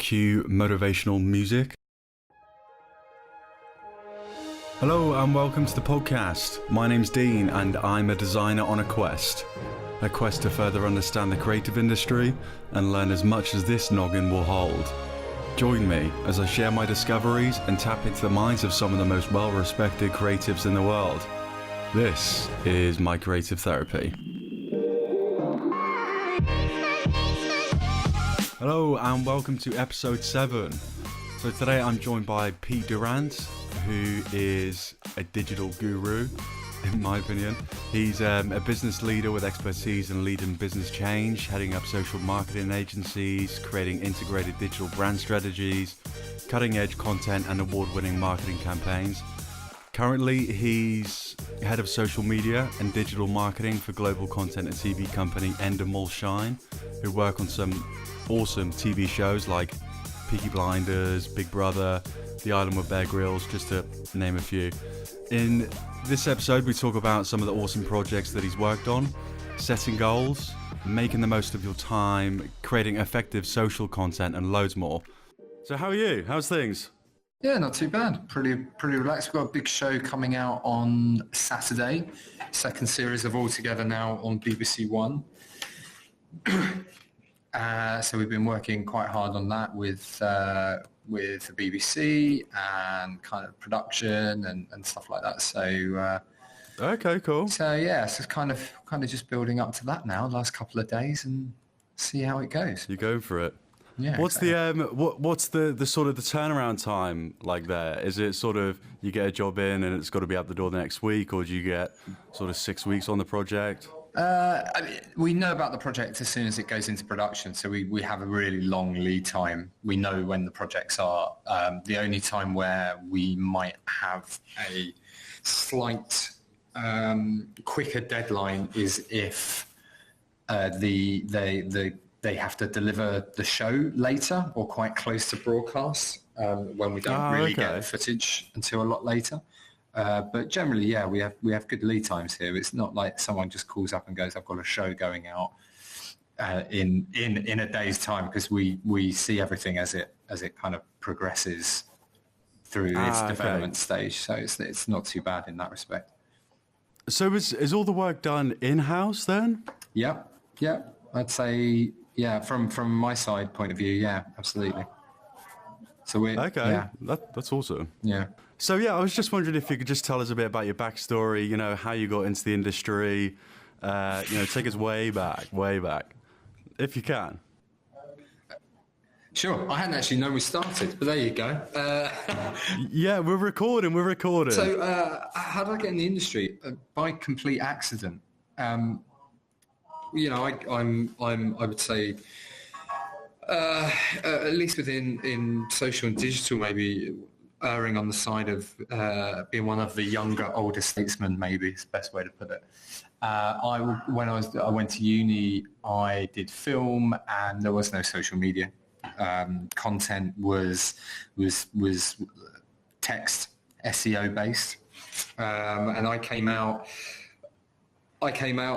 Cue motivational music. Hello and welcome to the podcast. My name's Dean and I'm a designer on a quest. A quest to further understand the creative industry and learn as much as this noggin will hold. Join me as I share my discoveries and tap into the minds of some of the most well-respected creatives in the world. This is my creative therapy. Hello and welcome to episode 7. So today I'm joined by Pete Durant, who is a digital guru, in my opinion. He's a business leader with expertise in leading business change, heading up social marketing agencies, creating integrated digital brand strategies, cutting-edge content and award-winning marketing campaigns. Currently, he's head of social media and digital marketing for global content and TV company Endemol Shine, who work on some awesome TV shows like Peaky Blinders, Big Brother, The Island with Bear Grylls, just to name a few. In this episode, we talk about some of the awesome projects that he's worked on, setting goals, making the most of your time, creating effective social content, and loads more. So how are you? How's things? Yeah, not too bad. Pretty relaxed. We've got a big show coming out on Saturday. Second series of All Together now on BBC One. So we've been working quite hard on that with the BBC and kind of production and stuff like that. So Okay, cool. so yeah, so it's kind of just building up to that now. Last couple of days and see how it goes. You go for it. Yeah. What's exactly. what's the sort of the turnaround time like there? Is it sort of you get a job in and it's got to be out the door the next week, or do you get sort of 6 weeks on the project? I mean, we know about the project as soon as it goes into production, so we have a really long lead time. We know when the projects are. The only time where we might have a slight quicker deadline is if they have to deliver the show later or quite close to broadcast, when we don't really get the footage until a lot later. But generally, yeah, we have good lead times here. It's not like someone just calls up and goes, "I've got a show going out in a day's time," because we see everything as it kind of progresses through its development stage. So it's not too bad in that respect. So is all the work done in-house then? Yeah, I'd say from my side point of view, yeah, absolutely. So that's awesome. Yeah. So yeah, I was just wondering if you could just tell us a bit about your backstory, how you got into the industry, take us way back, if you can. Sure. I hadn't actually known we started, but there you go. Yeah, we're recording. So how did I get in the industry? By complete accident. I would say, at least in social and digital, maybe erring on the side of being one of the younger, older statesmen, maybe is the best way to put it. When I went to uni, I did film, and there was no social media. Content was text, SEO based, and I came out,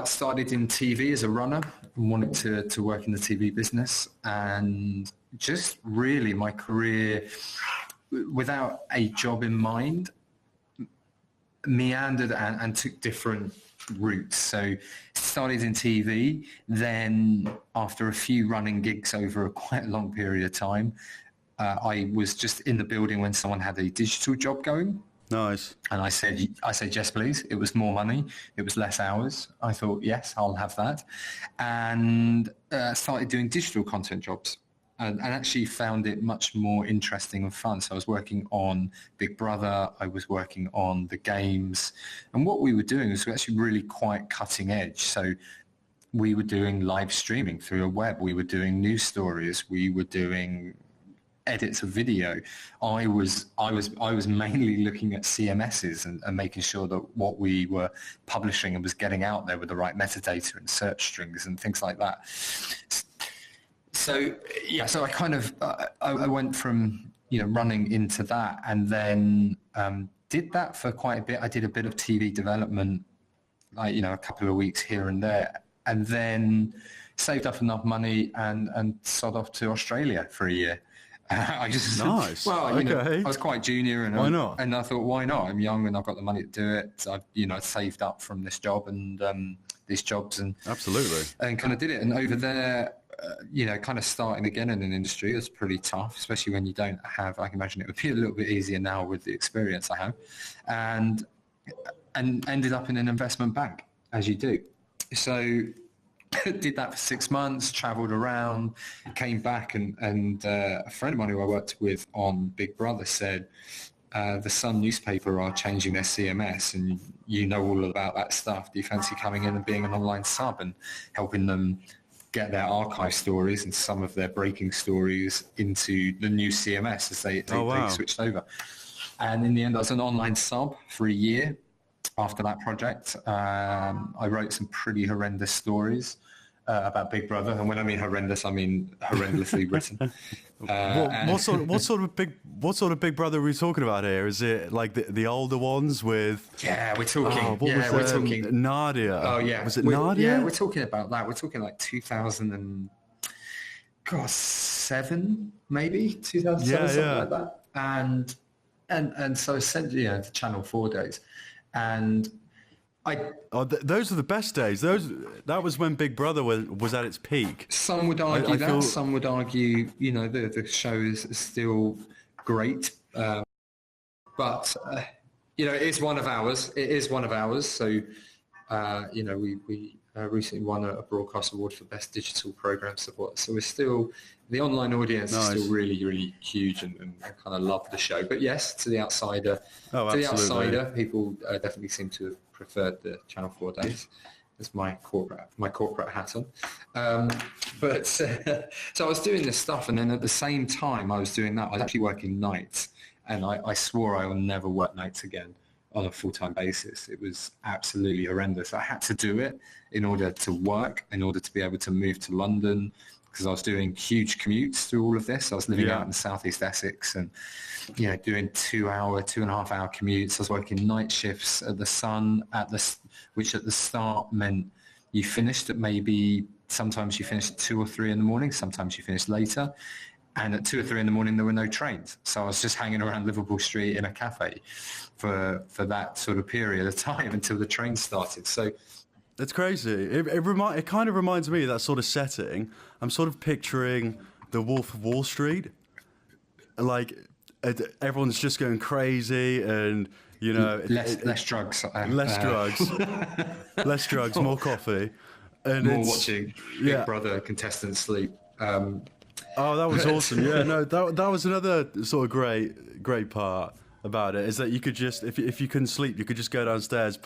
started in TV as a runner and wanted to work in the TV business, and just really my career, without a job in mind, meandered and took different routes. So started in TV, then after a few running gigs over a quite long period of time, I was just in the building when someone had a digital job going. Nice. And I said, yes, please. It was more money. It was less hours. I thought, yes, I'll have that. And started doing digital content jobs. And actually found it much more interesting and fun. So I was working on Big Brother, I was working on the games, and what we were doing was actually really quite cutting edge. So we were doing live streaming through a web, we were doing news stories, we were doing edits of video. I was mainly looking at CMSs and making sure that what we were publishing and was getting out there with the right metadata and search strings and things like that. So I kind of I went from running into that, and then did that for quite a bit. I did a bit of TV development, like a couple of weeks here and there, and then saved up enough money and sod off to Australia for a year. I just Nice. well, Okay. I was quite junior, and Why not? And I thought, why not? I'm young and I've got the money to do it. I've saved up from this job and these jobs Absolutely. and kind of did it. And over there, kind of starting again in an industry is pretty tough, especially when you don't have. I can imagine it would be a little bit easier now with the experience I have, and ended up in an investment bank, as you do. So did that for 6 months, travelled around, came back, and a friend of mine who I worked with on Big Brother said, the Sun newspaper are changing their CMS, and you know all about that stuff. Do you fancy coming in and being an online sub and helping them get their archive stories and some of their breaking stories into the new CMS as they switched over? And in the end, I was an online sub for a year. After that project, I wrote some pretty horrendous stories about Big Brother, and when I mean horrendous, I mean horrendously written. What sort of Big Brother are we talking about here? Is it like the older ones with? Yeah, we're talking. We're talking Nadia. Oh yeah, was it Nadia? Yeah, we're talking about that. We're talking like 2007, maybe 2007, something like that. And so essentially, the Channel 4 days. And those are the best days. That was when Big Brother was at its peak. Some would argue Some would argue, the show is still great, but it is one of ours. It is one of ours. So, we recently won a broadcast award for best digital program support. So we're still, the online audience is still really, really huge and kind of love the show. But yes, to the outsider, people definitely seem to have preferred the Channel 4 days. That's my corporate hat on. So I was doing this stuff, and then at the same time I was doing that, I was actually working nights, and I swore I will never work nights again on a full-time basis. It was absolutely horrendous. I had to do it in order to work, in order to be able to move to London, because I was doing huge commutes through all of this. I was living out in Southeast Essex and, doing 2.5 hour commutes. I was working night shifts at the Sun, which at the start meant you finished at sometimes you finished at 2 or 3 in the morning, sometimes you finished later. And at 2 or 3 in the morning, there were no trains. So I was just hanging around Liverpool Street in a cafe for that sort of period of time until the train started. So it's crazy. It kind of reminds me of that sort of setting. I'm sort of picturing the Wolf of Wall Street. Like everyone's just going crazy, and less drugs, less drugs, more coffee, and more watching Big Brother contestants sleep. Oh, that was awesome. Yeah, no, that was another sort of great part about it, is that you could just, if you couldn't sleep, you could just go downstairs,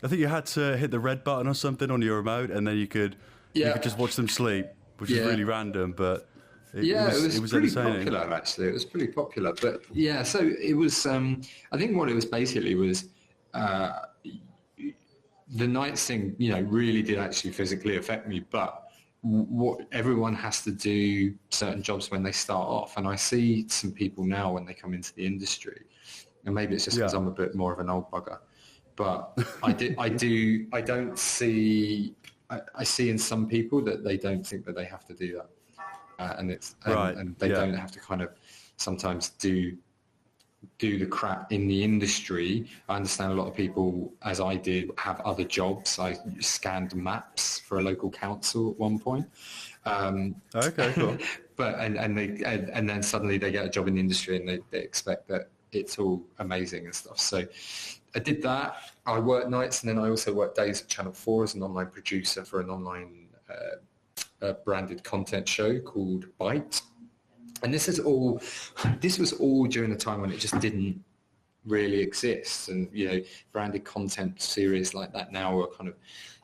I think you had to hit the red button or something on your remote, and then you could just watch them sleep, which is really random, but it was pretty entertaining. Popular, actually. It was pretty popular. But yeah, so it was, I think what it was basically was, the nights thing, really did actually physically affect me, but what everyone has to do certain jobs when they start off, and I see some people now when they come into the industry, and maybe it's just because I'm a bit more of an old bugger, but I see in some people that they don't think that they have to do that, and they don't have to kind of sometimes do the crap in the industry. I understand a lot of people, as I did, have other jobs. I scanned maps for a local council at one point. Okay, cool. But and then suddenly they get a job in the industry, and they expect that it's all amazing and stuff. So I did that. I worked nights, and then I also worked days at Channel 4 as an online producer for an online branded content show called Byte. And this was all during a time when it just didn't really exist. And, branded content series like that now are kind of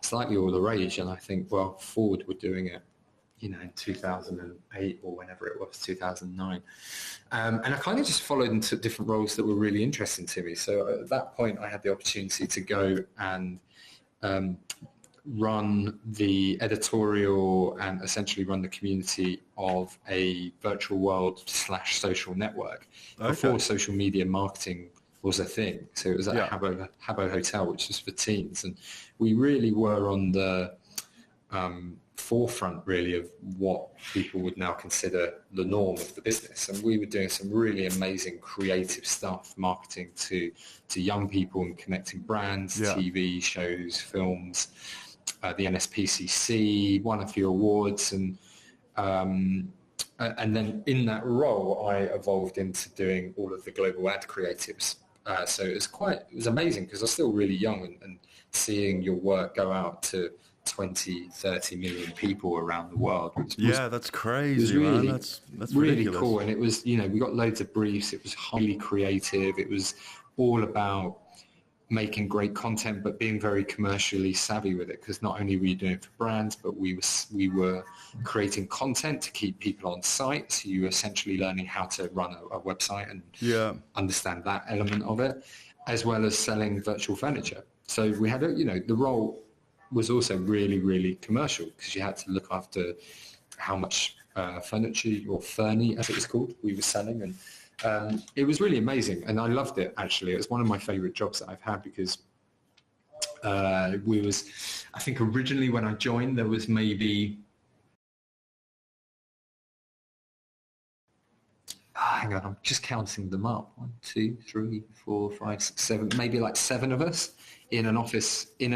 slightly all the rage. And I think, well, Ford were doing it, in 2008 or whenever it was, 2009. And I kind of just followed into different roles that were really interesting to me. So at that point, I had the opportunity to go and run the editorial and essentially run the community of a virtual world / social network before social media marketing was a thing. So it was at Habbo Hotel, which was for teens. And we really were on the forefront really of what people would now consider the norm of the business. And we were doing some really amazing creative stuff, marketing to young people and connecting brands, TV shows, films. The NSPCC won a few awards, and then in that role, I evolved into doing all of the global ad creatives. So it was amazing because I was still really young, and seeing your work go out to 20, 30 million people around the world. That's crazy, was really, man. That's really ridiculous. cool. And it was, we got loads of briefs. It was highly creative. It was all about making great content, but being very commercially savvy with it, because not only were you doing it for brands, but we were creating content to keep people on site. So you were essentially learning how to run a website and understand that element of it, as well as selling virtual furniture. So we had the role was also really, really commercial, because you had to look after how much furniture, or furny as it was called, we were selling. And it was really amazing, and I loved it. Actually, it was one of my favorite jobs that I've had, because I think originally when I joined, there was maybe, hang on, I'm just counting them up. 1, 2, 3, 4, 5, 6, 7, maybe like 7 of us in an office in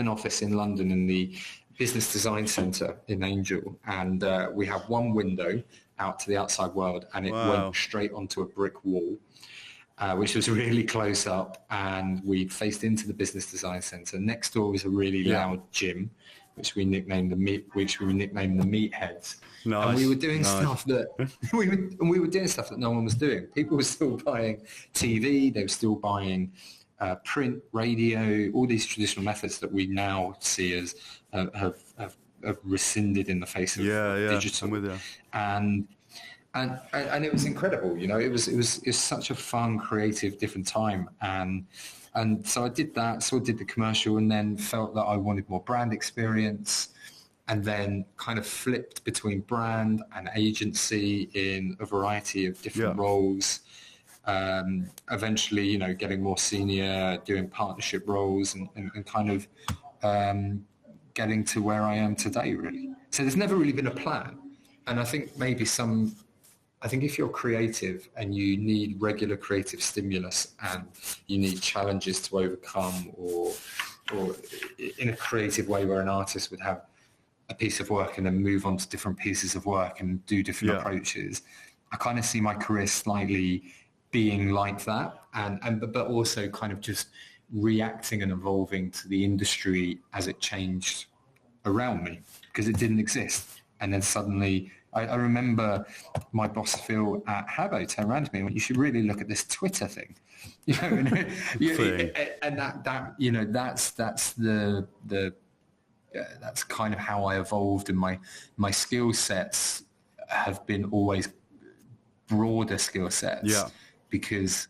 London, in the Business Design Centre in Angel, and we had one window out to the outside world, and it went straight onto a brick wall, which was really close up, and we faced into the Business Design Centre. Next door was a really loud gym, which we nicknamed the Meatheads. Nice. And we were doing stuff that we were doing stuff that no one was doing. People were still buying TV, they were still buying print, radio, all these traditional methods that we now see as have rescinded in the face of digital. I'm with you. And it was incredible. It was such a fun, creative, different time. And so I did that. So I did the commercial, and then felt that I wanted more brand experience, and then kind of flipped between brand and agency in a variety of different roles. Eventually, getting more senior, doing partnership roles, and kind of getting to where I am today, really. So there's never really been a plan. And I think if you're creative and you need regular creative stimulus, and you need challenges to overcome, or in a creative way where an artist would have a piece of work and then move on to different pieces of work and do different approaches, I kind of see my career slightly being like that, but also kind of just reacting and evolving to the industry as it changed around me, because it didn't exist. And then suddenly I remember my boss Phil at Habbo turned around to me and went, "You should really look at this Twitter thing." And that's kind of how I evolved, and my skill sets have been always broader skill sets, because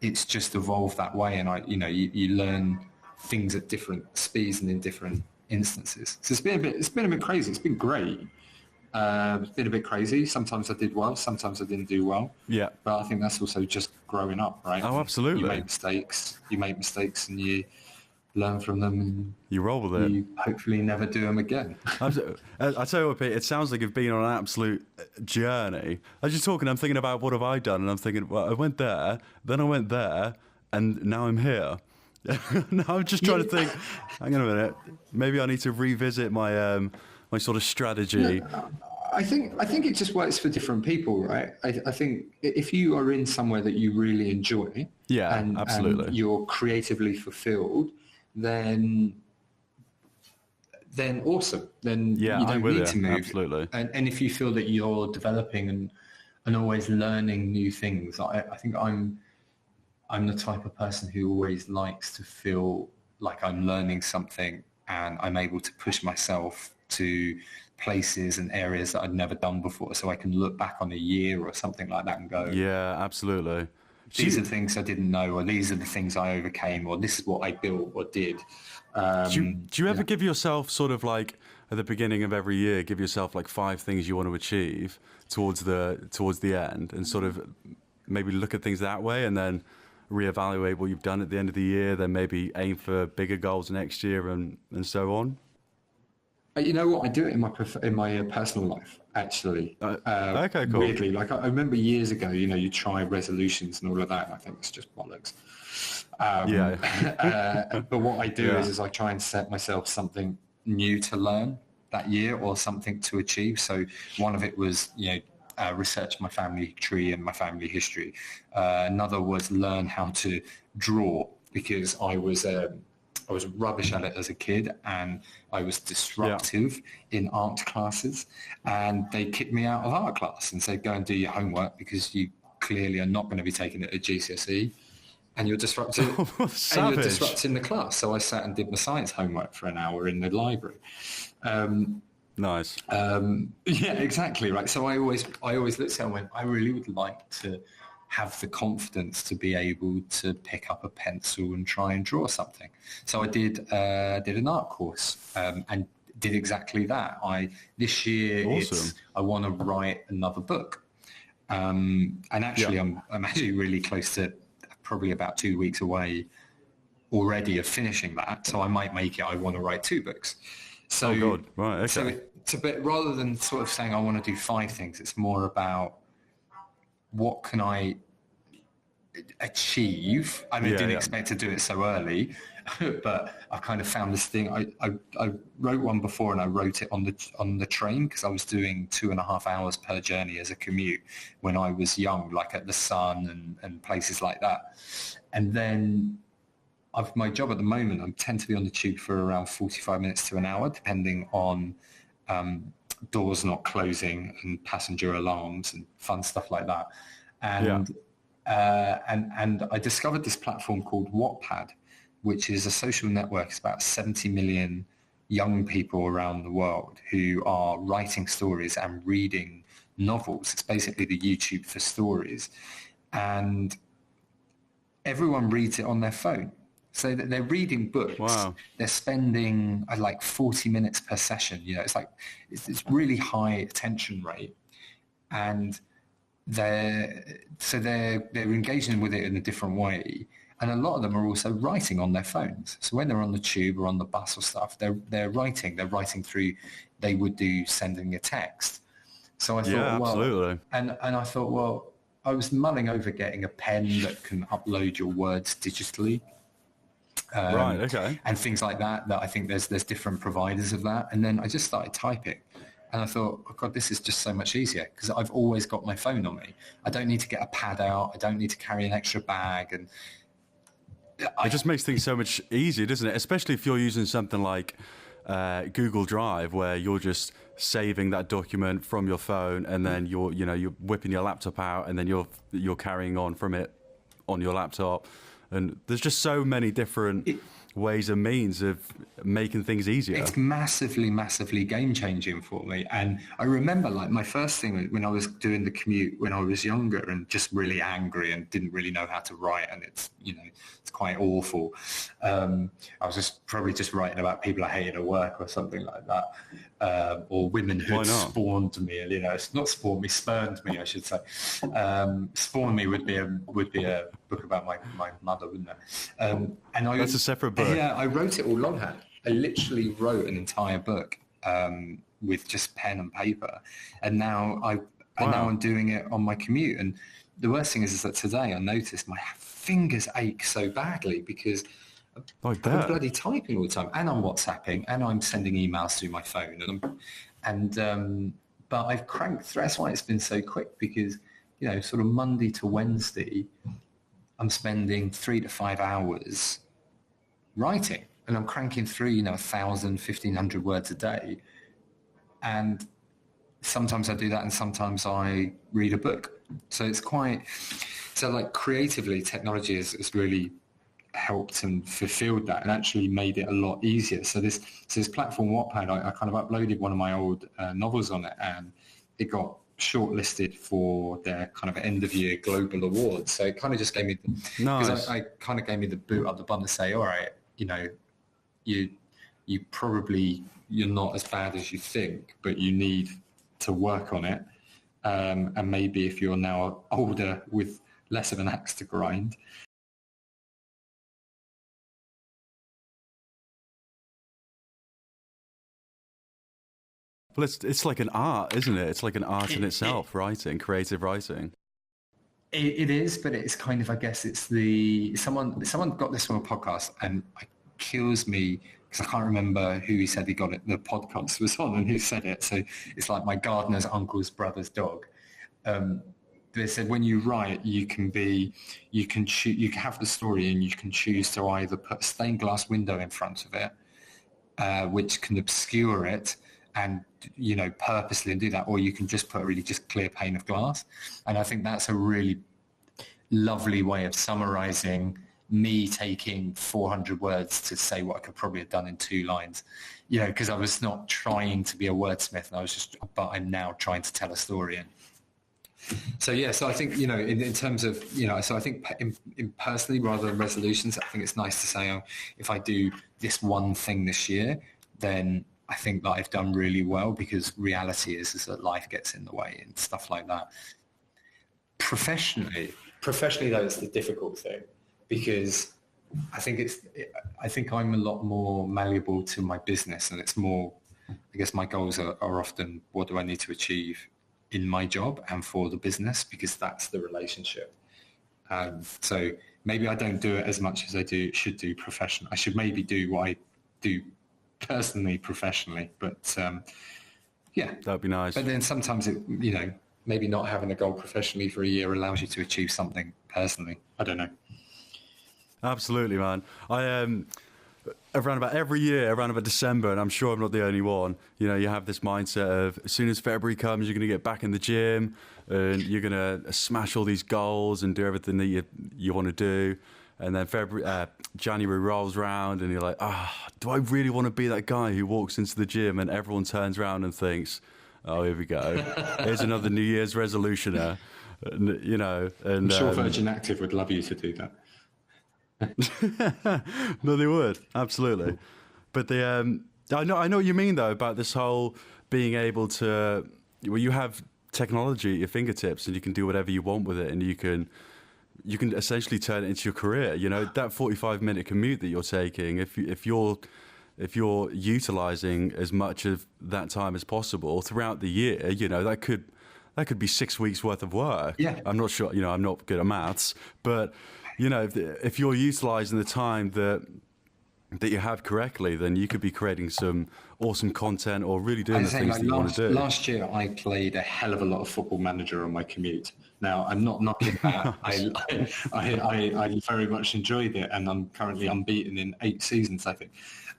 it's just evolved that way. And you learn things at different speeds and in different instances. So it's been a bit crazy. It's been great. It's been a bit crazy. Sometimes I did well, sometimes I didn't do well. Yeah. But I think that's also just growing up, right? Oh, absolutely. You make mistakes and you learn from them, and you roll with it. You hopefully never do them again. I tell you what, Pete, it sounds like you've been on an absolute journey. As you're talking, I'm thinking about what have I done, and I'm thinking, well, I went there, then I went there, and now I'm here. Now I'm just trying to think, hang on a minute, maybe I need to revisit my my sort of strategy. No, I think it just works for different people, right? I think if you are in somewhere that you really enjoy, absolutely, and you're creatively fulfilled, then awesome. Then you don't need to move. Absolutely. And if you feel that you're developing and always learning new things, I think I'm the type of person who always likes to feel like I'm learning something and I'm able to push myself to places and areas that I'd never done before, so I can look back on a year or something like that and go, yeah, absolutely, these are the things I didn't know, or these are the things I overcame, or this is what I built or did. Do you ever give yourself sort of like at the beginning of every year, give yourself like 5 things you want to achieve towards the end, and sort of maybe look at things that way, and then reevaluate what you've done at the end of the year, then maybe aim for bigger goals next year, and so on? You know what? I do it in my personal life, actually. Okay, cool. Weirdly, like I remember years ago, you try resolutions and all of that, and I think it's just bollocks. Yeah. But what I do Yeah. is I try and set myself something new to learn that year or something to achieve. So one of it was, research my family tree and my family history. Another was learn how to draw because I was rubbish at it as a kid and I was Yeah. disruptive in art classes, and they kicked me out of art class and said, go and do your homework because you clearly are not going to be taking it at GCSE and you're disrupting Savage. the class. So I sat and did my science homework for an hour in the library. Nice. Yeah, exactly right. So I always looked at it and went, I really would like to have the confidence to be able to pick up a pencil and try and draw something. So I did an art course and did exactly that. This year Awesome. I want to write another book, and actually Yeah. I'm actually really close to probably about 2 weeks away already of finishing that. So I might make it. I want to write 2 books. So Oh God. Right. so Okay. it's a bit rather than sort of saying I want to do 5 things. It's more about what can I achieve. I mean, I Yeah. didn't Yeah. expect to do it so early, but I've kind of found this thing. I wrote one before and I wrote it on the train because I was doing 2.5 hours per journey as a commute when I was young, like at the Sun and places like that. And then my job at the moment, I tend to be on the tube for around 45 minutes to an hour, depending on doors not closing and passenger alarms and fun stuff like that. Yeah. And I discovered this platform called Wattpad, which is a social network. It's about 70 million young people around the world who are writing stories and reading novels. It's basically the YouTube for stories. And everyone reads it on their phone. So that they're reading books, Wow. they're spending like 40 minutes per session. It's really high attention rate, and they're engaging with it in a different way. And a lot of them are also writing on their phones. So when they're on the tube or on the bus or stuff, they're writing. They're writing through. They would do sending a text. So I thought, Yeah. well, Absolutely. and I thought, well, I was mulling over getting a pen that can upload your words digitally, Right. Okay. and things like that. That I think there's different providers of that. And then I just started typing. And I thought, oh God, this is just so much easier because I've always got my phone on me. I don't need to get a pad out. I don't need to carry an extra bag. And It just makes things so much easier, doesn't it? Especially if you're using something like Google Drive, where you're just saving that document from your phone, and then you're whipping your laptop out, and then you're carrying on from it on your laptop. And there's just so many different ways and means of making things easier. it's massively, massively game changing for me. And I remember like my first thing when I was doing the commute when I was younger and just really angry and didn't really know how to write. And it's quite awful. I was probably just writing about people I hated at work or something like that. Or women who Why had not? spawned me, it's not spawned me, spurned me, I should say. Spawn me would be a book about my mother, wouldn't it? That's a separate book. Yeah, I wrote it all longhand. I literally wrote an entire book with just pen and paper, and now Wow. I'm doing it on my commute. And the worst thing is that today I noticed my fingers ache so badly because Like I'm that. bloody typing all the time, and I'm WhatsApping, and I'm sending emails through my phone, but I've cranked through. That's why it's been so quick because sort of Monday to Wednesday, I'm spending 3 to 5 hours writing, and I'm cranking through 1,000, 1,500 words a day, and sometimes I do that, and sometimes I read a book. So like creatively, technology has really helped and fulfilled that and actually made it a lot easier. So this platform Wattpad, I kind of uploaded one of my old novels on it, and it got shortlisted for their kind of end of year global awards. So it kind of just gave me, because Nice. I kind of gave me the boot up the bum to say, all right, you you're not as bad as you think, but you need to work on it. And maybe if you're now older with less of an axe to grind, Well, it's like an art, isn't it? It's like an art in It, itself, writing, creative writing. it is, but it's kind of, I guess it's someone got this from a podcast, and it kills me because I can't remember who he said he got it. The podcast was on and who said it. So it's like my gardener's uncle's brother's dog. Um, they said when you write, you can have the story and you can choose to either put a stained glass window in front of it, which can obscure it and, purposely do that, or you can just put a really just clear pane of glass. And I think that's a really lovely way of summarizing me taking 400 words to say what I could probably have done in 2 lines, because I was not trying to be a wordsmith, and but I'm now trying to tell a story. And so, yeah, so I think, in terms of, so I think in personally, rather than resolutions, I think it's nice to say, if I do this one thing this year, then I think that I've done really well, because reality is that life gets in the way and stuff like that. Professionally though, it's the difficult thing, because I think I'm a lot more malleable to my business, and it's more, I guess my goals are often, what do I need to achieve in my job and for the business, because that's the relationship. So maybe I don't do it as much as I should do professionally. I should maybe do what I do personally professionally, but yeah, That'd be nice. but then sometimes maybe not having a goal professionally for a year allows you to achieve something personally. I don't know. Absolutely, man. I around about every year, around about December, and I'm sure I'm not the only one. You have this mindset of, as soon as February comes, you're going to get back in the gym and you're going to smash all these goals and do everything that you want to do. And then January rolls around and you're like, do I really want to be that guy who walks into the gym and everyone turns around and thinks, oh, here we go. Here's another New Year's resolutioner. And I'm sure Virgin Active would love you to do that. No, they would, absolutely. But I know what you mean though, about this whole being able to, well, you have technology at your fingertips and you can do whatever you want with it, and you can essentially turn it into your career. That 45-minute commute that you're taking, if you're utilizing as much of that time as possible throughout the year, that could be 6 weeks worth of work. Yeah. I'm not sure, I'm not good at maths, but if you're utilizing the time that you have correctly, then you could be creating some awesome content or really doing the things that you want to do. Last year, I played a hell of a lot of Football Manager on my commute. Now, I'm not knocking that. I very much enjoyed it, and I'm currently unbeaten in 8 seasons, I think.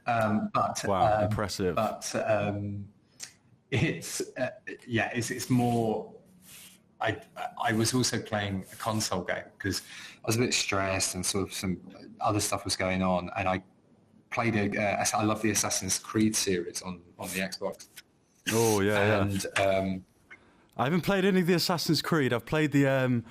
Wow, impressive. But it's more. I was also playing a console game because I was a bit stressed and sort of some other stuff was going on, and I played I love the Assassin's Creed series on the Xbox. Oh yeah, and I haven't played any of the Assassin's Creed. I've played the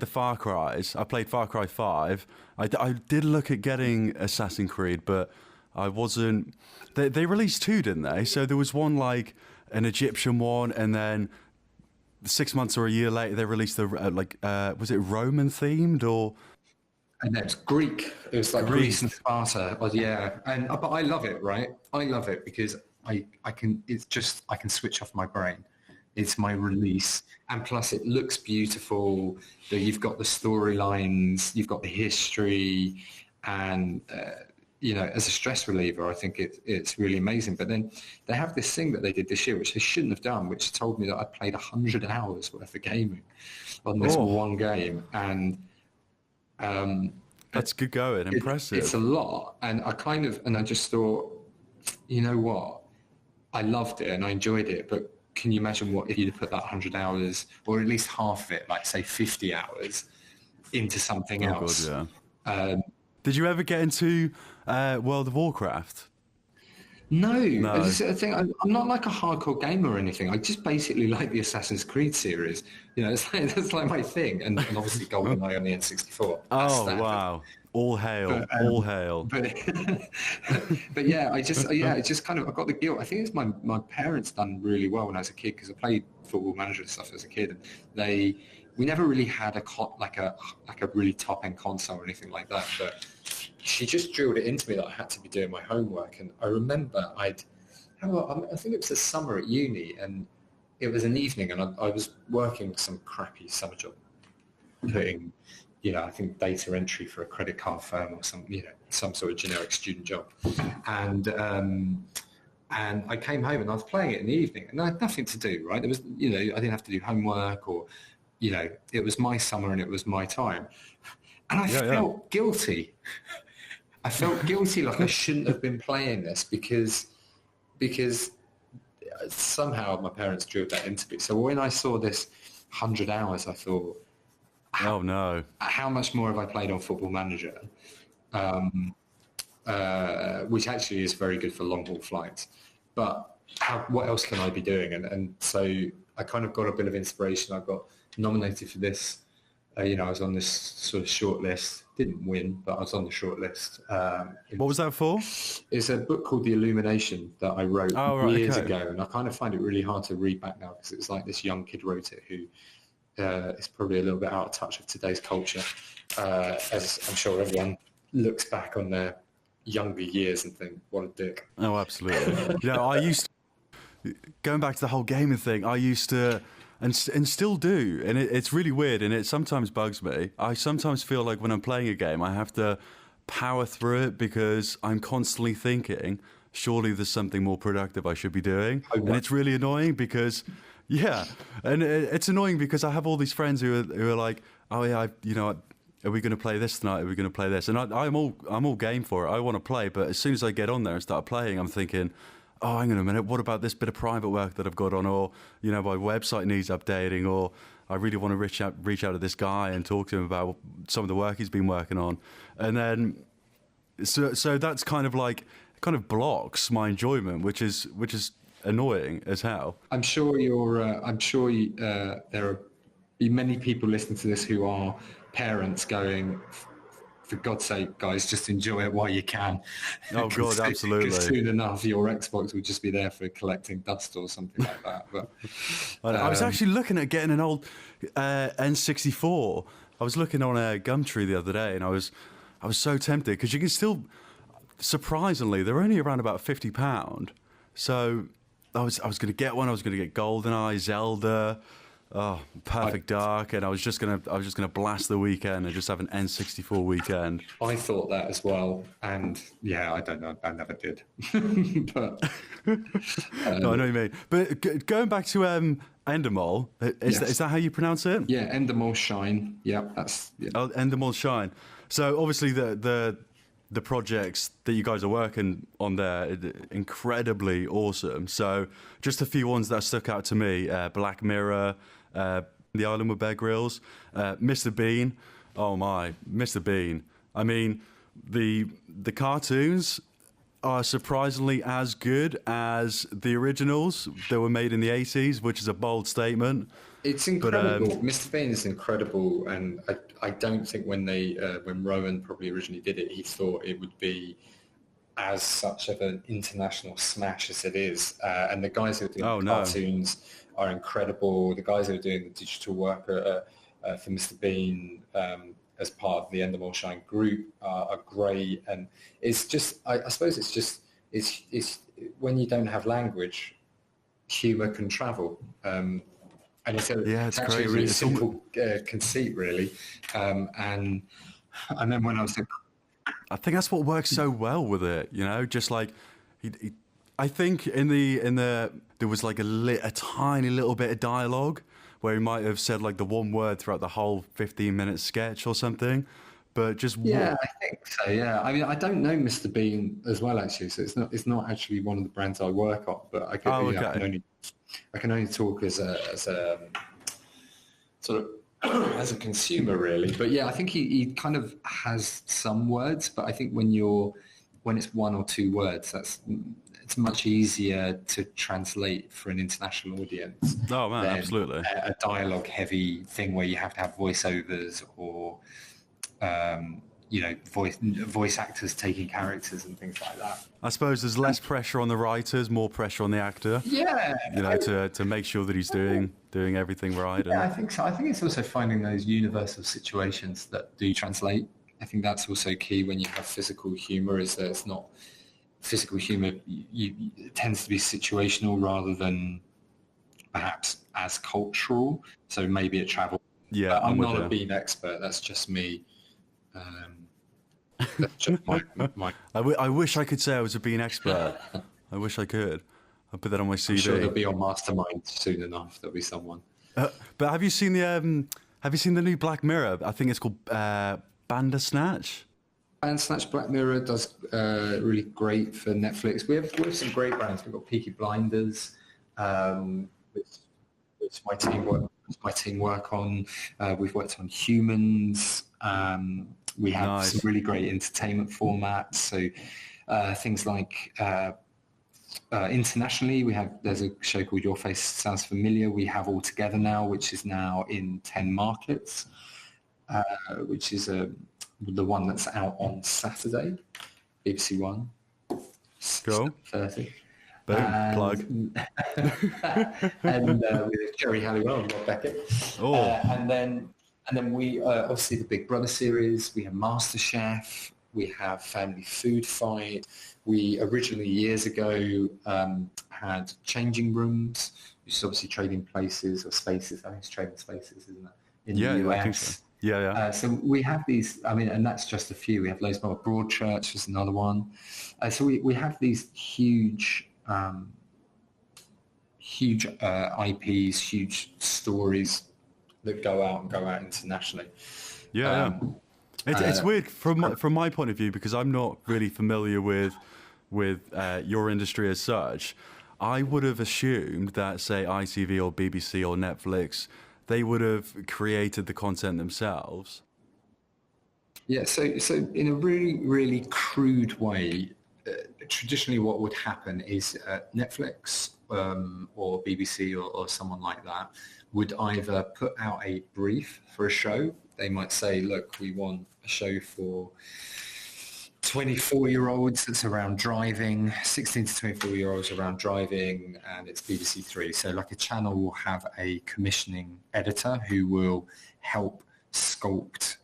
Far Cry's. I played Far Cry 5. I did look at getting Assassin's Creed, but I wasn't. They released 2, didn't they? So there was one like an Egyptian one, and then 6 months or a year later they released the was it Roman themed or? And it's Greek. It was like Greece and Sparta. Well, yeah, but I love it, right? I love it because I can switch off my brain. It's my release, and plus it looks beautiful. You've got the storylines, you've got the history, and as a stress reliever, I think it's really amazing. But then they have this thing that they did this year, which they shouldn't have done, which told me that I played 100 hours worth of gaming on this one game, and that's good going. Impressive. It's a lot, and I just thought, you know what, I loved it and I enjoyed it, but can you imagine what if you'd put that 100 hours, or at least half of it, like say 50 hours, into something else? God, yeah. Did you ever get into World of Warcraft? No. This is the thing. I'm not like a hardcore gamer or anything. I just basically like the Assassin's Creed series. That's like my thing. And obviously GoldenEye on the N64. Oh, wow. All hail, all hail. But yeah, I just kind of, I got the guilt. I think it's my parents done really well when I was a kid, because I played Football Manager and stuff as a kid. And we never really had a really top end console or anything like that. But she just drilled it into me that I had to be doing my homework. And I remember I'd Well, I think it was a summer at uni, and it was an evening, and I was working some crappy summer job, putting, I think data entry for a credit card firm or some sort of generic student job, and I came home and I was playing it in the evening, and I had nothing to do. Right, there was, I didn't have to do homework, or, it was my summer and it was my time, and I felt guilty. I felt guilty, like I shouldn't have been playing this because somehow my parents drilled that into me. So when I saw this 100 hours, I thought, oh no, how much more have I played on Football Manager? Which actually is very good for long haul flights. But what else can I be doing? And so I kind of got a bit of inspiration. I got nominated for this. I was on this sort of short list. Didn't win, but I was on the short list. What was that for? It's a book called The Illumination that I wrote years ago, and I kind of find it really hard to read back now because it was like this young kid wrote it who is probably a little bit out of touch of today's culture, as I'm sure everyone looks back on their younger years and think, what a dick. Oh, absolutely. I used to, going back to the whole gaming thing, I used to, and still do, and it's really weird, and it sometimes bugs me. I sometimes feel like when I'm playing a game, I have to power through it because I'm constantly thinking, surely there's something more productive I should be doing. And it's really annoying because, and it's annoying because I have all these friends who are like, oh yeah, are we going to play this tonight? Are we going to play this? And I'm all game for it. I want to play, but as soon as I get on there and start playing, I'm thinking, oh, hang on a minute, what about this bit of private work that I've got on? Or, my website needs updating, or I really want to reach out to this guy and talk to him about some of the work he's been working on. And then, so that's kind of blocks my enjoyment, which is annoying as hell. I'm sure there are many people listening to this who are parents going, for God's sake, guys, just enjoy it while you can. Oh God, absolutely. Because soon enough, your Xbox will just be there for collecting dust or something like that. But I was actually looking at getting an old N64. I was looking on a Gumtree the other day, and I was so tempted because you can still, surprisingly, they're only around about £50. So I was going to get one. I was going to get GoldenEye, Zelda. Oh, Perfect Dark, and I was just gonna blast the weekend and just have an N64 weekend. I thought that as well, and I don't know, I never did. But no, I know what you mean. But going back to Endemol, is that how you pronounce it? Yeah, Endemol Shine. Yeah, that's Endemol Shine. So obviously the projects that you guys are working on there, incredibly awesome. So just a few ones that stuck out to me: Black Mirror. The Island with Bear Grylls, Mr. Bean. Oh my, Mr. Bean. I mean, the cartoons are surprisingly as good as the originals that were made in the 80s, which is a bold statement. It's incredible. But, Mr. Bean is incredible, and I don't think when Rowan probably originally did it, he thought it would be as such of an international smash as it is. And the guys who are doing cartoons are incredible. The guys who are doing the digital work for Mr. Bean as part of the Endemol Shine group are great. And it's just, I suppose it's when you don't have language, humour can travel. And it's actually crazy. A really simple conceit, really. And then when I was I think that's what works so well with it, just like I think in the there was like a tiny little bit of dialogue where he might have said like the one word throughout the whole 15-minute sketch or something, but just I think so. Yeah, I mean, I don't know Mr. Bean as well actually, so it's not actually one of the brands I work on, but I can only talk as a sort of as a consumer really. But I think he kind of has some words, but I think when it's one or two words, it's much easier to translate for an international audience. Oh man, absolutely. A dialogue heavy thing where you have to have voiceovers or voice actors taking characters and things like that. I suppose there's less pressure on the writers, more pressure on the actor. Yeah. To make sure that he's doing everything right. Yeah, I think so. I think it's also finding those universal situations that do translate. I think that's also key when you have physical humour, is that physical humour it tends to be situational rather than perhaps as cultural. So maybe it travels. Yeah, I'm I'm with not a you. bean expert. That's just me. That's just my. I wish I could say I was a bean expert. I wish I could. I'll put that on my I'm sure CV. they'll be on Mastermind soon enough. There'll be someone. But have you seen the new Black Mirror? I think it's called Bandersnatch. Snatch Black Mirror does really great for Netflix. We have some great brands. We've got Peaky Blinders, which, which my team work on. We've worked on Humans. We have some Nice. really great entertainment formats. So things like internationally, there's a show called Your Face Sounds Familiar. We have All Together now, which is now in 10 markets, which is the one that's out on Saturday, BBC One, Cool. 30. Boom. Plug. And with Jerry Halliwell and Rob Beckett. Oh. And then we obviously the Big Brother series. We have MasterChef. We have Family Food Fight. We originally years ago had Changing Rooms, which is obviously trading places or spaces. I think it's trading spaces, isn't it? In the US. I think so. Yeah. So we have these, and that's just a few. We have loads more. Broadchurch is another one. So we have these huge IPs, huge stories that go out internationally. Yeah. It's weird from my point of view because I'm not really familiar with your industry as such. I would have assumed that, say, ITV or BBC or Netflix, they would have created the content themselves. Yeah, so in a really, really crude way, traditionally what would happen is Netflix or BBC or someone like that would either put out a brief for a show. They might say, look, we want a show for 24-year-olds that's around driving, 16 to 24-year-olds around driving, and it's BBC Three. So like a channel will have a commissioning editor who will help sculpt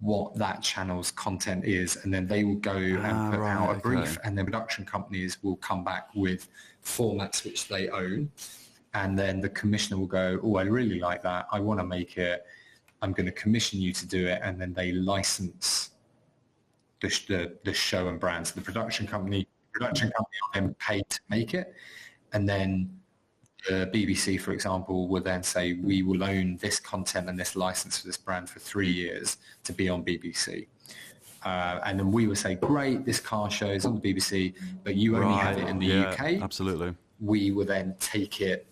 what that channel's content is, and then they will go and put out a brief, and then production companies will come back with formats which they own, and then the commissioner will go, oh, I really like that, I want to make it, I'm going to commission you to do it, and then they license the show and brands. The production company are then paid to make it, and then the BBC, for example, will then say, we will own this content and this license for this brand for 3 years to be on BBC. And then we will say, great, this car show is on the BBC, but you only have it in the UK. Absolutely. We will then take it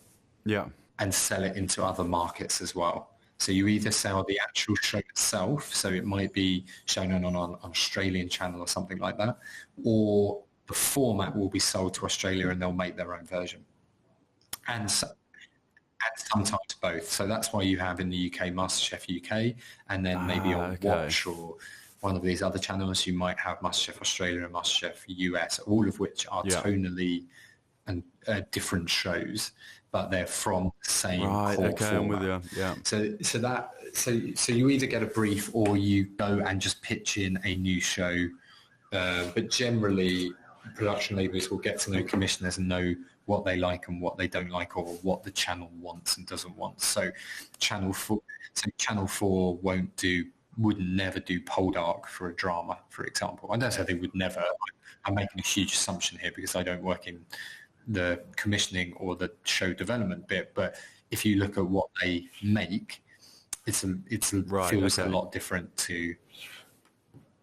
and sell it into other markets as well. So you either sell the actual show itself, so it might be shown on an Australian channel or something like that, or the format will be sold to Australia and they'll make their own version. And sometimes both. So that's why you have in the UK MasterChef UK, and then maybe on Watch or one of these other channels you might have MasterChef Australia and MasterChef US, all of which are tonally and different shows, but they're from the same core format. I'm with you. Yeah. So you either get a brief or you go and just pitch in a new show. But generally, production labels will get to know commissioners and know what they like and what they don't like, or what the channel wants and doesn't want. So Channel 4 would never do Poldark for a drama, for example. I don't say they would never. I'm making a huge assumption here because I don't work in the commissioning or the show development bit. But if you look at what they make, it feels a lot different to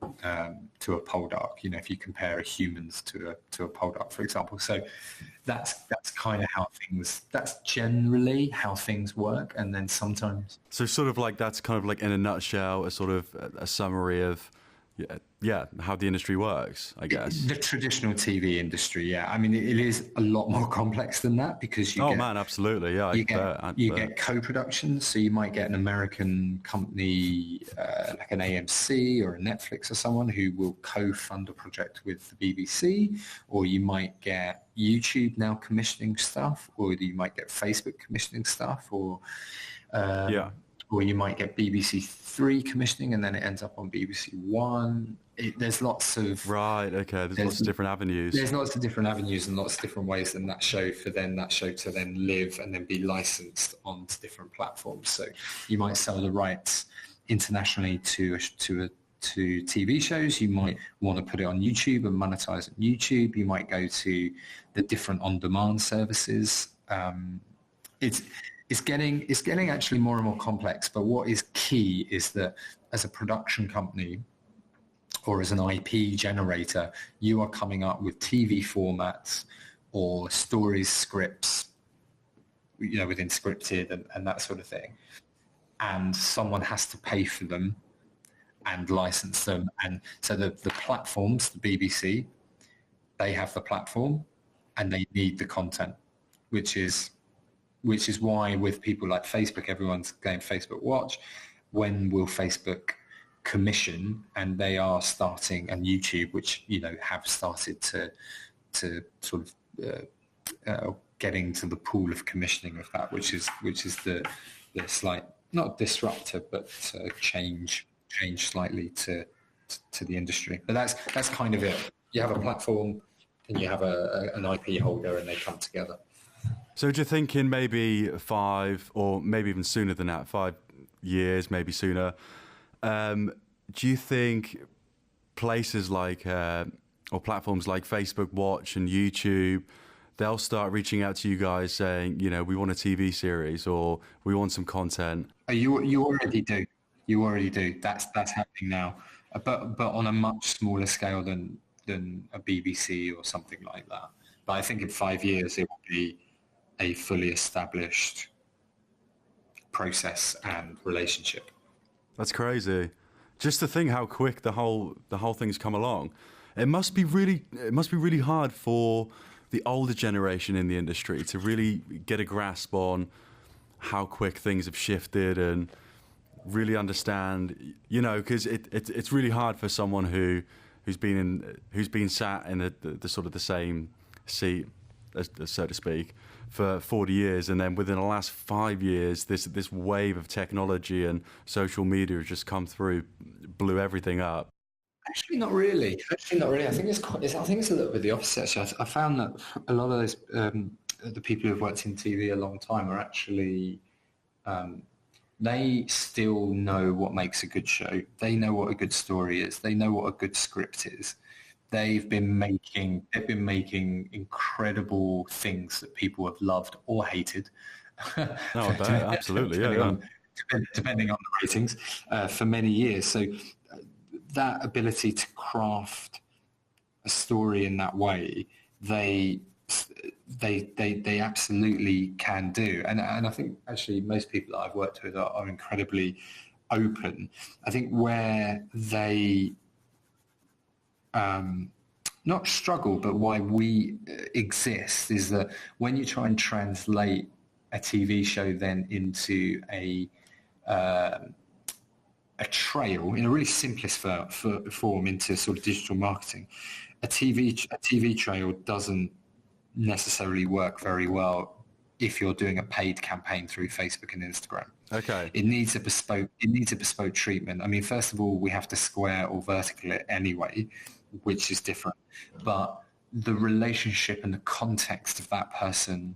a Poldark. You know, if you compare a Humans to a Poldark, for example. So that's kind of that's generally how things work. And then sometimes, so sort of like that's kind of like in a nutshell a sort of a summary of how the industry works, I guess. The traditional TV industry, I mean, it is a lot more complex than that because absolutely, you get co-productions. So you might get an American company like an AMC or a Netflix or someone who will co-fund a project with the BBC, or you might get YouTube now commissioning stuff, or you might get Facebook commissioning stuff, or or you might get BBC Three commissioning and then it ends up on BBC One. There's lots of Right. Okay. There's lots of different avenues. there's lots of different avenues and lots of different ways in that show to then live and then be licensed onto different platforms. So you might sell the rights internationally to TV shows. You might want to put it on YouTube and monetize on YouTube. You might go to the different on-demand services. It's getting actually more and more complex. But what is key is that as a production company or as an IP generator, you are coming up with TV formats or stories, scripts, within scripted and that sort of thing. And someone has to pay for them and license them. And so the platforms, the BBC, they have the platform and they need the content, which is why with people like Facebook, everyone's going Facebook Watch. When will Facebook commission? And they are starting, and YouTube, which have started to sort of getting to the pool of commissioning of that, which is the slight, not disruptor, but change slightly to the industry. But that's kind of it. You have a platform and you have an IP holder, and they come together. So do you think in maybe 5 or maybe even sooner than that, 5 years, maybe sooner, do you think places like or platforms like Facebook Watch and YouTube, they'll start reaching out to you guys saying, we want a TV series or we want some content? You already do. You already do. That's happening now, but on a much smaller scale than a BBC or something like that. But I think in 5 years it will be a fully established process and relationship. That's crazy. Just to think how quick the whole thing's come along. It must be really hard for the older generation in the industry to really get a grasp on how quick things have shifted and really understand, because it's really hard for someone who's been sat in the sort of the same seat, so to speak, for 40 years, and then within the last 5 years, this wave of technology and social media has just come through, blew everything up. Actually, not really. I think it's a little bit the opposite. Actually, I found that a lot of those the people who've worked in TV a long time are actually they still know what makes a good show. They know what a good story is. They know what a good script is. They've been making incredible things that people have loved or hated. Absolutely, depending on the ratings for many years. So that ability to craft a story in that way, they absolutely can do. And I think actually most people that I've worked with are incredibly open. I think where they not struggle, but why we exist is that when you try and translate a TV show then into a trail in a really simplest form into sort of digital marketing, a TV trail doesn't necessarily work very well if you're doing a paid campaign through Facebook and Instagram. Okay. It needs a bespoke treatment. I mean, first of all, we have to square or vertical it anyway, which is different. But the relationship and the context of that person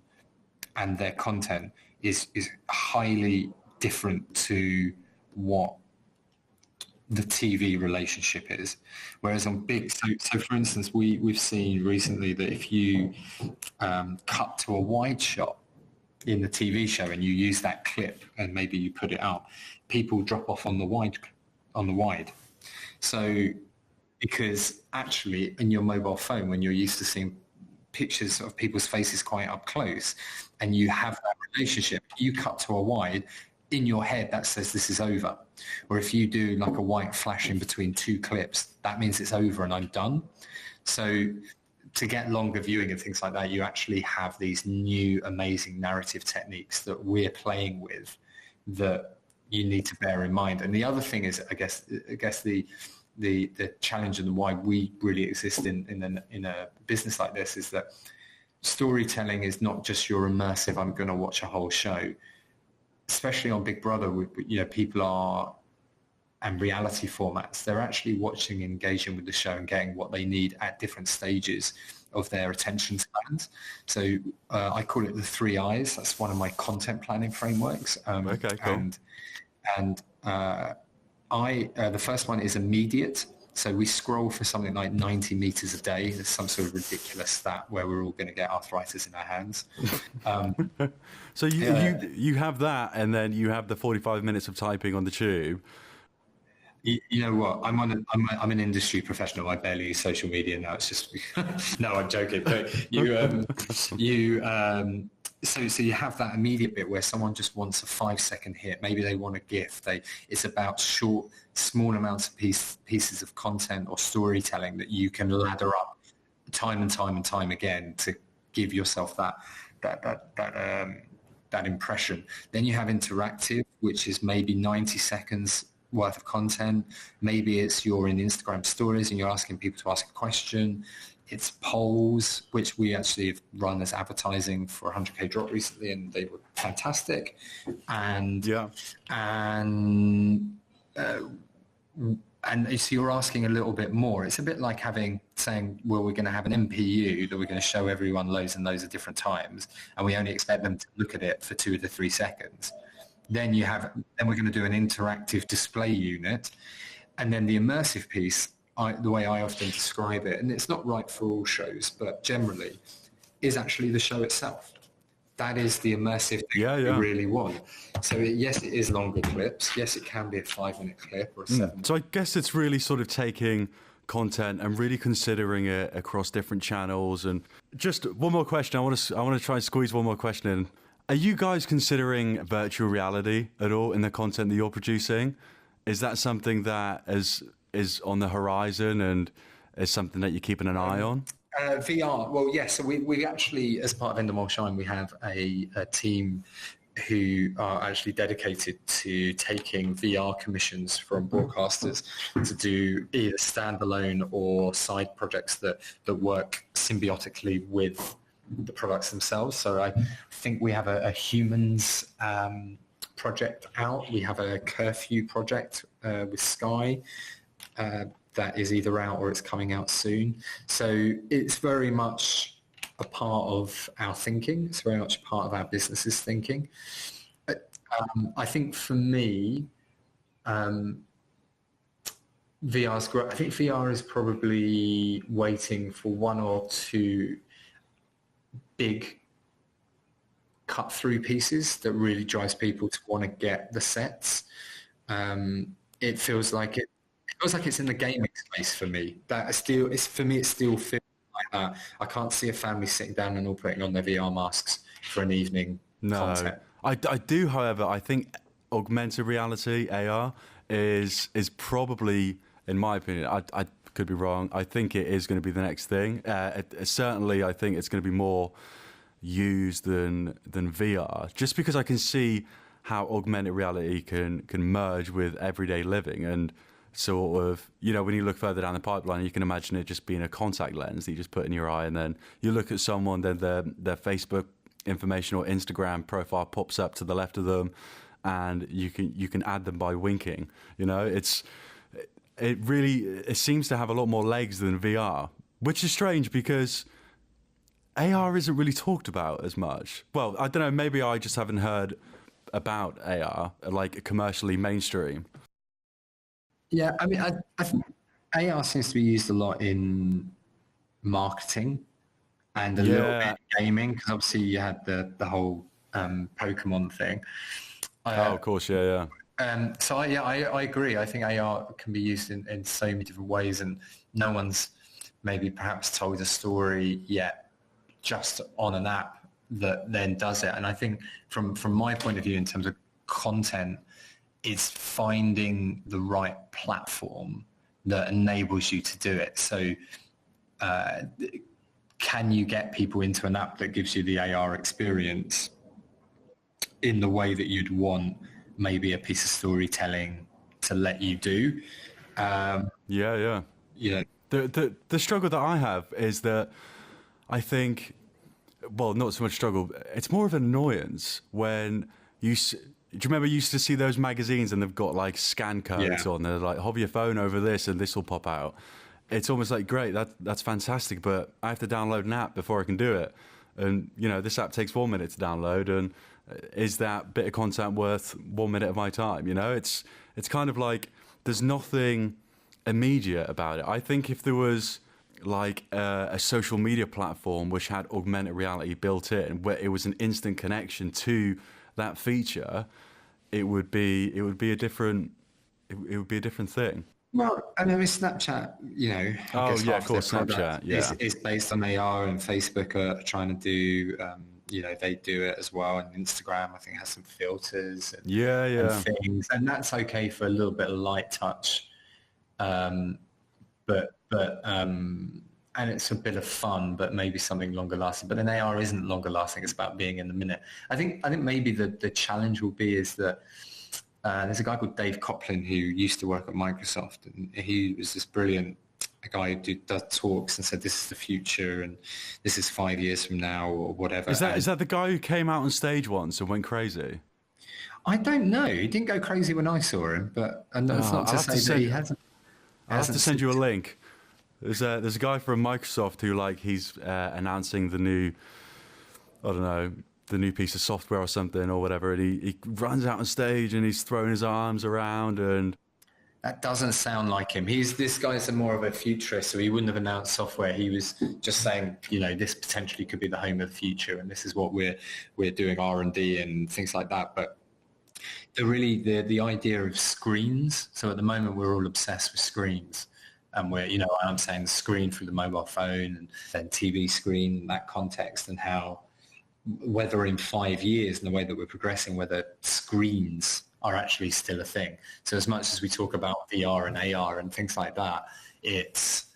and their content is highly different to what the TV relationship is. Whereas on big, so for instance, we've seen recently that if you cut to a wide shot in the TV show and you use that clip and maybe you put it up, people drop off on the wide. So because actually in your mobile phone, when you're used to seeing pictures of people's faces quite up close and you have that relationship, you cut to a wide, in your head that says this is over. Or if you do like a white flash in between two clips, that means it's over and I'm done. So to get longer viewing and things like that, you actually have these new amazing narrative techniques that we're playing with that you need to bear in mind. And the other thing is, I guess the challenge and why we really exist in a business like this is that storytelling is not just your immersive, I'm going to watch a whole show. especially on Big Brother, people are, and reality formats, they're actually watching, engaging with the show and getting what they need at different stages of their attention spans. So I call it the 3 I's. That's one of my content planning frameworks. Okay, cool. The first one is immediate. So we scroll for something like 90 meters a day. There's some sort of ridiculous stat where we're all going to get arthritis in our hands. So you have that, and then you have the 45 minutes of typing on the tube. You know what? I'm an industry professional. I barely use social media now. It's just no, I'm joking. But so you have that immediate bit where someone just wants a 5-second hit. Maybe they want a GIF. It's about short, small amounts of pieces of content or storytelling that you can ladder up time and time and time again to give yourself that impression. Then you have interactive, which is maybe 90 seconds worth of content. Maybe it's you're in Instagram stories and you're asking people to ask a question. It's polls, which we actually have run as advertising for 100K Drop recently, and they were fantastic. And so you're asking a little bit more. It's a bit like saying, well, we're going to have an MPU that we're going to show everyone loads and loads of different times, and we only expect them to look at it for 2 to 3 seconds. Then we're going to do an interactive display unit, and then the immersive piece, the way I often describe it, and it's not right for all shows, but generally, is actually the show itself. That is the immersive thing we really want. So yes, it is longer clips. Yes, it can be a 5-minute clip or a 7. So I guess it's really sort of taking content and really considering it across different channels. And just one more question. I want to try and squeeze one more question in. Are you guys considering virtual reality at all in the content that you're producing? Is that something that is on the horizon and is something that you're keeping an eye on? VR, well, yes. So we actually, as part of Endemol Shine, we have a team who are actually dedicated to taking VR commissions from broadcasters to do either standalone or side projects that work symbiotically with the products themselves. So I think we have a humans project out. We have a curfew project with Sky that is either out or it's coming out soon. So it's very much a part of our thinking. It's very much part of our business's thinking. I think for me, VR's great. I think VR is probably waiting for 1 or 2 big cut-through pieces that really drives people to want to get the sets. It feels like it's in the gaming space for me. It still feels like that. I can't see a family sitting down and all putting on their VR masks for an evening content. I do, however, I think augmented reality, AR, is probably, in my opinion, I could be wrong, I think it is going to be the next thing. Certainly, I think it's going to be more used than VR, just because I can see how augmented reality can merge with everyday living. And sort of, when you look further down the pipeline, you can imagine it just being a contact lens that you just put in your eye, and then you look at someone, then their Facebook information or Instagram profile pops up to the left of them, and you can add them by winking. It seems to have a lot more legs than VR, which is strange because AR isn't really talked about as much. Well, I don't know, maybe I just haven't heard about AR, like commercially mainstream. Yeah, I mean, I think AR seems to be used a lot in marketing and a little bit in gaming, because obviously you had the whole Pokemon thing. Of course, yeah. So I agree. I think AR can be used in so many different ways, and no one's maybe perhaps told a story yet just on an app that then does it. And I think from my point of view, in terms of content, it's finding the right platform that enables you to do it. So can you get people into an app that gives you the AR experience in the way that you'd want maybe a piece of storytelling to let you do? Yeah. The struggle that I have is that I think, well, not so much struggle, it's more of an annoyance when Do you remember you used to see those magazines and they've got like scan codes Yeah. on? They're like, hover your phone over this and this will pop out. It's almost like, great, that's fantastic, but I have to download an app before I can do it. And, this app takes 1 minute to download. And is that bit of content worth 1 minute of my time? It's kind of like there's nothing immediate about it. I think if there was like a social media platform which had augmented reality built in, where it was an instant connection to that feature, it would be a different thing. Well, I mean, Snapchat, I guess Yeah, of half their course, product Snapchat. Yeah, is based on AR, and Facebook are trying to do, they do it as well. And Instagram, I think, has some filters yeah, and yeah. things, and that's okay for a little bit of light touch. And it's a bit of fun, but maybe something longer lasting. But then AR isn't longer lasting. It's about being in the minute. I think maybe the challenge will be is that there's a guy called Dave Coplin who used to work at Microsoft, and he was this brilliant guy who does talks and said this is the future and this is 5 years from now or whatever. Is that the guy who came out on stage once and went crazy? I don't know. He didn't go crazy when I saw him, but and that's not to say that he hasn't. I'll have to send you a link. There's a guy from Microsoft who he's announcing the new, I don't know, the new piece of software or something or whatever, and he runs out on stage and he's throwing his arms around, and that doesn't sound like him. This guy's more of a futurist, so he wouldn't have announced software. He was just saying, this potentially could be the home of the future, and this is what we're doing R&D and things like that. But the idea of screens. So at the moment we're all obsessed with screens. And I'm saying screen through the mobile phone and then TV screen in that context, and how whether in 5 years and the way that we're progressing, whether screens are actually still a thing. So as much as we talk about VR and AR and things like that, it's,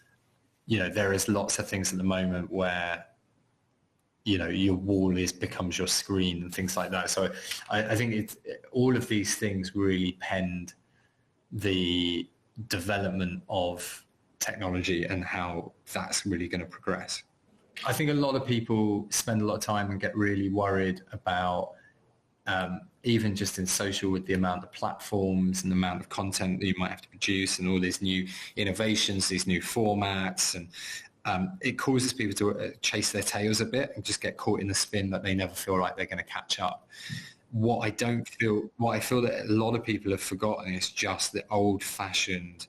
there is lots of things at the moment where, your wall becomes your screen and things like that. So I think all of these things really pend the development of technology and how that's really going to progress. I think a lot of people spend a lot of time and get really worried about even just in social, with the amount of platforms and the amount of content that you might have to produce and all these new innovations, these new formats, and it causes people to chase their tails a bit and just get caught in the spin that they never feel like they're going to catch up. What I feel that a lot of people have forgotten is just the old-fashioned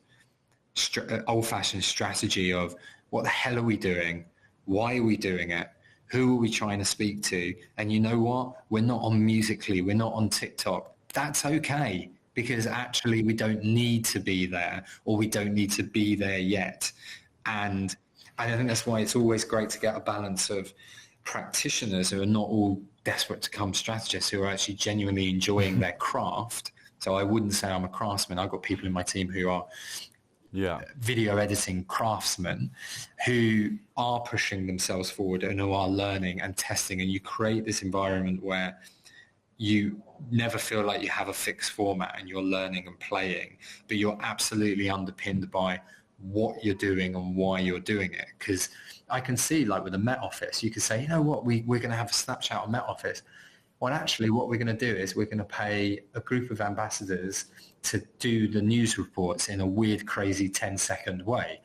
strategy of what the hell are we doing? Why are we doing it? Who are we trying to speak to? And you know what? We're not on Musical.ly. We're not on TikTok. That's okay, because actually we don't need to be there, or we don't need to be there yet. And I think that's why it's always great to get a balance of practitioners who are not all desperate to become strategists, who are actually genuinely enjoying their craft. So I wouldn't say I'm a craftsman. I've got people in my team who are video editing craftsmen who are pushing themselves forward and who are learning and testing, and you create this environment where you never feel like you have a fixed format and you're learning and playing, but you're absolutely underpinned by what you're doing and why you're doing it. Because I can see, like with the Met Office, you could say, you know what, we're going to have a Snapchat on Met Office. Well, actually, what we're going to do is we're going to pay a group of ambassadors to do the news reports in a weird, crazy 10-second way.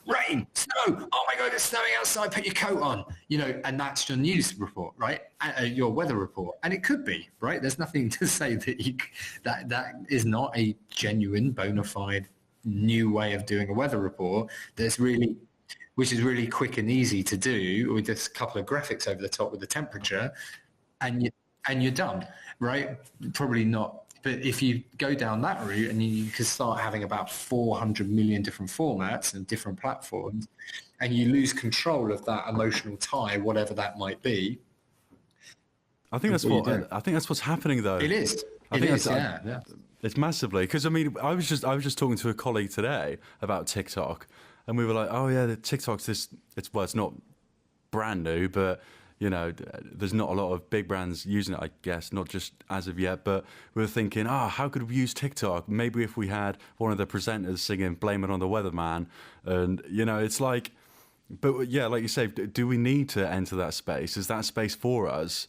Rain, snow, oh my God, it's snowing outside, put your coat on, and that's your news report, right? Your weather report. And it could be, right? There's nothing to say that that is not a genuine, bona fide new way of doing a weather report which is really quick and easy to do with just a couple of graphics over the top with the temperature, and you're done, right? Probably not. But if you go down that route and you can start having about 400 million different formats and different platforms, and you lose control of that emotional tie, whatever that might be. I think that's what's happening, though. It is. Yeah. It's massively, because I was just talking to a colleague today about TikTok, and we were like, oh yeah, the TikTok's it's not brand new, but there's not a lot of big brands using it, I guess, not just as of yet. But we were thinking, how could we use TikTok? Maybe if we had one of the presenters singing "Blame It on the Weatherman," and it's like, but yeah, like you say, do we need to enter that space? Is that space for us?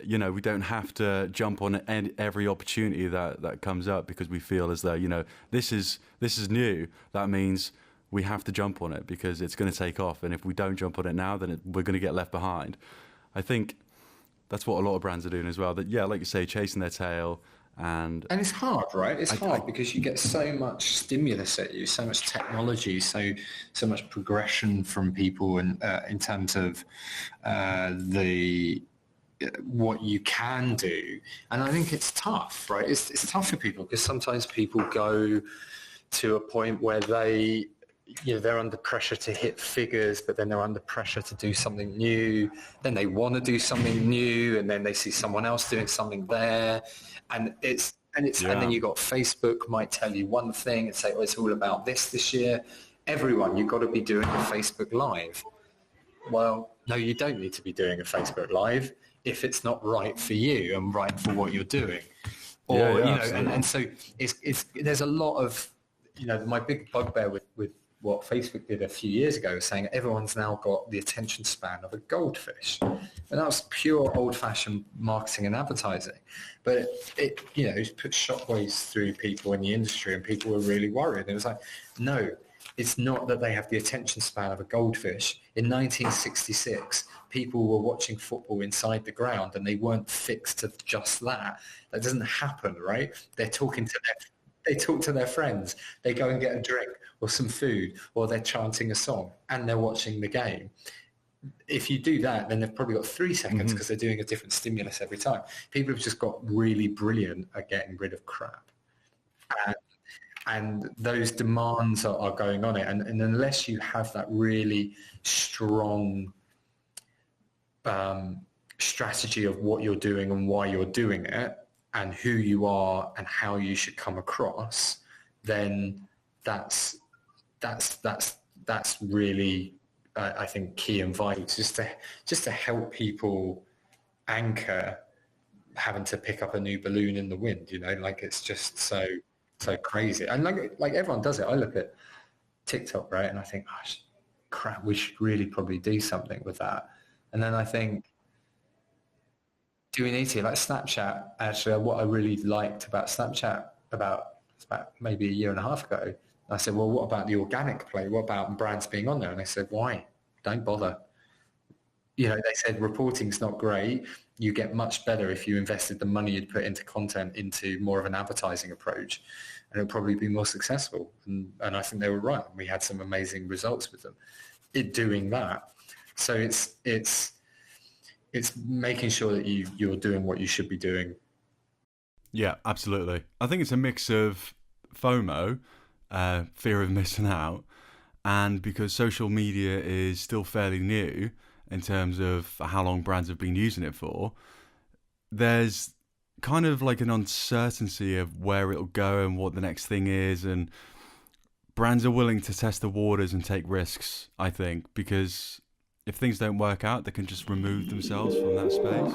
we don't have to jump on every opportunity that comes up because we feel as though, this is new. That means we have to jump on it because it's going to take off. And if we don't jump on it now, then we're going to get left behind. I think that's what a lot of brands are doing as well. That, yeah, like you say, chasing their tail. And it's hard, right? It's hard because you get so much stimulus at you, so much technology, so much progression from people, and in terms of the what you can do. And I think it's tough, right? It's tough for people because sometimes people go to a point where they're under pressure to hit figures, but then they're under pressure to do something new. Then they want to do something new, and then they see someone else doing something there, and then you got Facebook might tell you one thing and say, "Oh, it's all about this year." Everyone, you've got to be doing a Facebook Live. Well, no, you don't need to be doing a Facebook Live if it's not right for you and right for what you're doing. Or and so it's there's a lot of my big bugbear with what Facebook did a few years ago was saying everyone's now got the attention span of a goldfish. And that was pure old-fashioned marketing and advertising. But it put shockwaves through people in the industry, and people were really worried. It was like, no, it's not that they have the attention span of a goldfish. In 1966, people were watching football inside the ground, and they weren't fixed to just that. That doesn't happen, right? They talk to their friends. They go and get a drink or some food, or they're chanting a song and they're watching the game. If you do that, then they've probably got 3 seconds because they're doing a different stimulus every time. People have just got really brilliant at getting rid of crap. And those demands are going on it. And unless you have that really strong strategy of what you're doing and why you're doing it, and who you are and how you should come across, then that's really I think key and vital, just to help people anchor having to pick up a new balloon in the wind. Like it's just so crazy, and like everyone does it. I look at TikTok, right, and I think, gosh, crap, we should really probably do something with that. And then I think, do we need to? Like Snapchat, actually, what I really liked about Snapchat about maybe a year and a half ago, I said, well, what about the organic play? What about brands being on there? And they said, why? Don't bother. They said reporting's not great. You get much better if you invested the money you'd put into content into more of an advertising approach, and it'll probably be more successful. And I think they were right. We had some amazing results with them doing that. So it's making sure that you're doing what you should be doing. Yeah, absolutely. I think it's a mix of FOMO, fear of missing out, and because social media is still fairly new in terms of how long brands have been using it for, there's kind of like an uncertainty of where it'll go and what the next thing is, and brands are willing to test the waters and take risks, I think, because if things don't work out, they can just remove themselves from that space.